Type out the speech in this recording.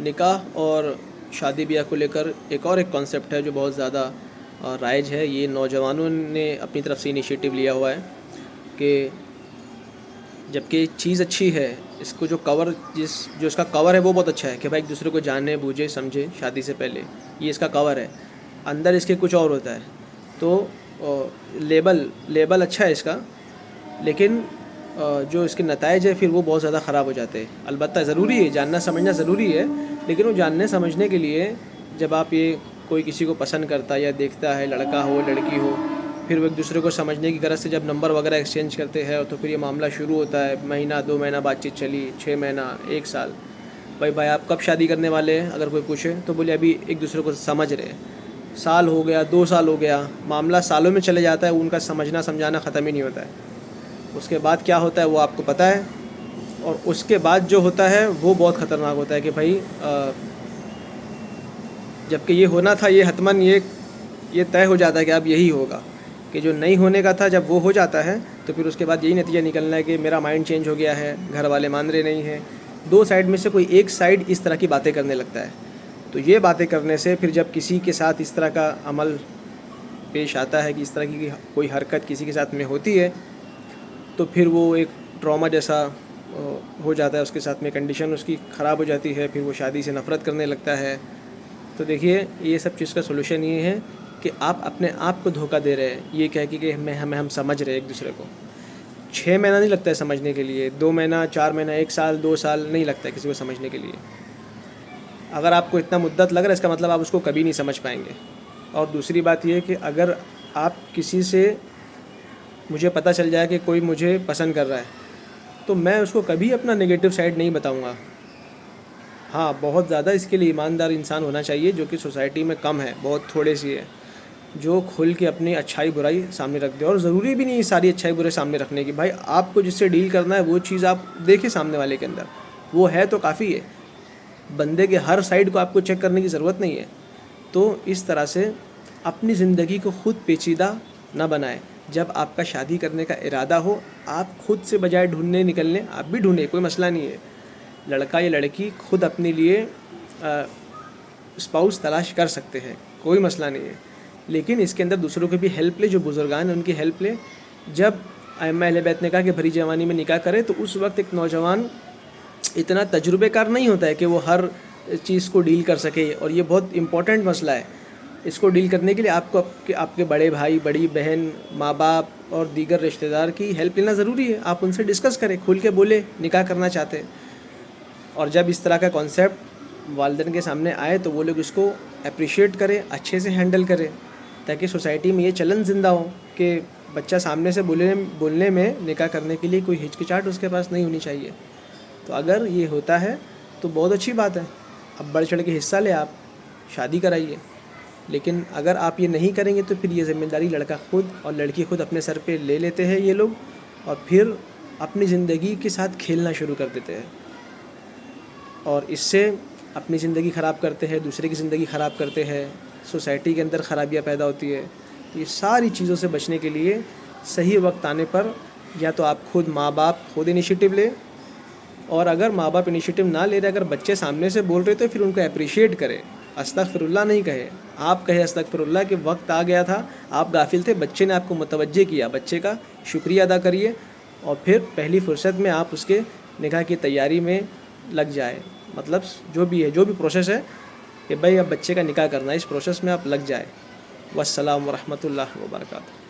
निकाह और शादी ब्याह को लेकर एक कॉन्सेप्ट है जो बहुत ज़्यादा राइज है। ये नौजवानों ने अपनी तरफ से इनिशिएटिव लिया हुआ है कि जबकि चीज़ अच्छी है, इसको जो इसका कवर है वो बहुत अच्छा है कि भाई एक दूसरे को जाने बूझे समझे शादी से पहले, ये इसका कवर है। अंदर इसके कुछ और होता है। तो लेबल अच्छा है इसका, लेकिन जो इसके नताइज है फिर वो बहुत ज़्यादा ख़राब हो जाते हैं। अलबत्ता ज़रूरी है, जानना समझना ज़रूरी है, लेकिन वो जानने समझने के लिए जब आप ये कोई किसी को पसंद करता है या देखता है, लड़का हो लड़की हो, फिर वो एक दूसरे को समझने की गरज से जब नंबर वगैरह एक्सचेंज करते हैं तो फिर ये मामला शुरू होता है। महीना 2 महीना बातचीत चली, 6 महीना 1 साल, भाई आप कब शादी करने वाले हैं अगर कोई पूछे तो बोले अभी एक दूसरे को समझ रहे हैं। साल हो गया, 2 साल हो गया, मामला सालों में चले जाता है, उनका समझना समझाना ख़त्म ही नहीं होता है। उसके बाद क्या होता है वो आपको पता है, और उसके बाद जो होता है वो बहुत ख़तरनाक होता है कि भाई जबकि ये होना था, ये हतमन ये तय हो जाता है कि अब यही होगा, कि जो नहीं होने का था जब वो हो जाता है तो फिर उसके बाद यही नतीजा निकलना है कि मेरा माइंड चेंज हो गया है, घर वाले मान रहे नहीं हैं। 2 साइड में से कोई एक साइड इस तरह की बातें करने लगता है। तो ये बातें करने से फिर जब किसी के साथ इस तरह का अमल पेश आता है कि इस तरह की कोई हरकत किसी के साथ में होती है, तो फिर वो एक ट्रॉमा जैसा हो जाता है, उसके साथ में कंडीशन उसकी ख़राब हो जाती है, फिर वो शादी से नफ़रत करने लगता है। तो देखिए, ये सब चीज़ का सोल्यूशन ये है कि आप अपने आप को धोखा दे रहे हैं ये कह के कि हम समझ रहे हैं एक दूसरे को। 6 महीना नहीं लगता है समझने के लिए, 2 महीना 4 महीना 1 साल 2 साल नहीं लगता है किसी को समझने के लिए। अगर आपको इतना मुद्दत लग रहा है इसका मतलब आप उसको कभी नहीं समझ पाएंगे। और दूसरी बात यह कि अगर आप किसी से, मुझे पता चल जाए कि कोई मुझे पसंद कर रहा है, तो मैं उसको कभी अपना नेगेटिव साइड नहीं बताऊंगा। हाँ, बहुत ज़्यादा इसके लिए ईमानदार इंसान होना चाहिए, जो कि सोसाइटी में कम है, बहुत थोड़े सी है, जो खुल के अपनी अच्छाई बुराई सामने रख दे। और ज़रूरी भी नहीं है सारी अच्छाई बुराई सामने रखने की। भाई आपको जिससे डील करना है वो चीज़ आप देखें सामने वाले के अंदर, वो है तो काफ़ी है। बंदे के हर साइड को आपको चेक करने की ज़रूरत नहीं है। तो इस तरह से अपनी ज़िंदगी को ख़ुद पेचीदा ना बनाएं। जब आपका शादी करने का इरादा हो, आप खुद से बजाय ढूंढने निकलने, आप भी ढूंढें, कोई मसला नहीं है। लड़का या लड़की खुद अपने लिए स्पाउस तलाश कर सकते हैं, कोई मसला नहीं है। लेकिन इसके अंदर दूसरों की भी हेल्प ले, जो बुजुर्गान हैं उनकी हेल्प ले। जब अइम्मा अहले बैत ने कहा कि भरी जवानी में निकाह करे, तो उस वक्त एक नौजवान इतना तजुर्बेकार नहीं होता है कि वो हर चीज़ को डील कर सके। और ये बहुत इम्पोर्टेंट मसला है। इसको डील करने के लिए आपको आपके बड़े भाई, बड़ी बहन, माँ बाप और दीगर रिश्तेदार की हेल्प लेना ज़रूरी है। आप उनसे डिस्कस करें, खुल के बोले निकाह करना चाहते हैं। और जब इस तरह का कॉन्सेप्ट वालिदैन के सामने आए तो वो लोग इसको अप्रिशिएट करें, अच्छे से हैंडल करें, ताकि सोसाइटी में ये चलन ज़िंदा हो कि बच्चा सामने से बोलने में निकाह करने के लिए कोई हिचकिचाहट उसके पास नहीं होनी चाहिए। तो अगर ये होता है तो बहुत अच्छी बात है, अब बढ़ चढ़ के हिस्सा ले, आप शादी कराइए। लेकिन अगर आप ये नहीं करेंगे तो फिर ये ज़िम्मेदारी लड़का खुद और लड़की खुद अपने सर पे ले लेते हैं ये लोग, और फिर अपनी ज़िंदगी के साथ खेलना शुरू कर देते हैं, और इससे अपनी ज़िंदगी ख़राब करते हैं, दूसरे की ज़िंदगी ख़राब करते हैं, सोसाइटी के अंदर ख़राबियाँ पैदा होती है। तो ये सारी चीज़ों से बचने के लिए सही वक्त आने पर या तो आप खुद, माँ बाप खुद इनिशिएटिव लें, और अगर माँ बाप इनिशिएटिव ना ले रहे, अगर बच्चे सामने से बोल रहे तो फिर उनको अप्रिशिएट करें। अस्तगफिरुल्लाह नहीं कहे, आप कहे अस्तगफिरुल्लाह कि वक्त आ गया था, आप गाफिल थे, बच्चे ने आपको मुतवज्जे किया, बच्चे का शुक्रिया अदा करिए, और फिर पहली फ़ुर्सत में आप उसके निकाह की तैयारी में लग जाए। मतलब जो भी है, जो भी प्रोसेस है कि भाई अब बच्चे का निकाह करना है, इस प्रोसेस में आप लग जाए। वस्सलाम वरहमतुल्लाहि वबरकातुहू।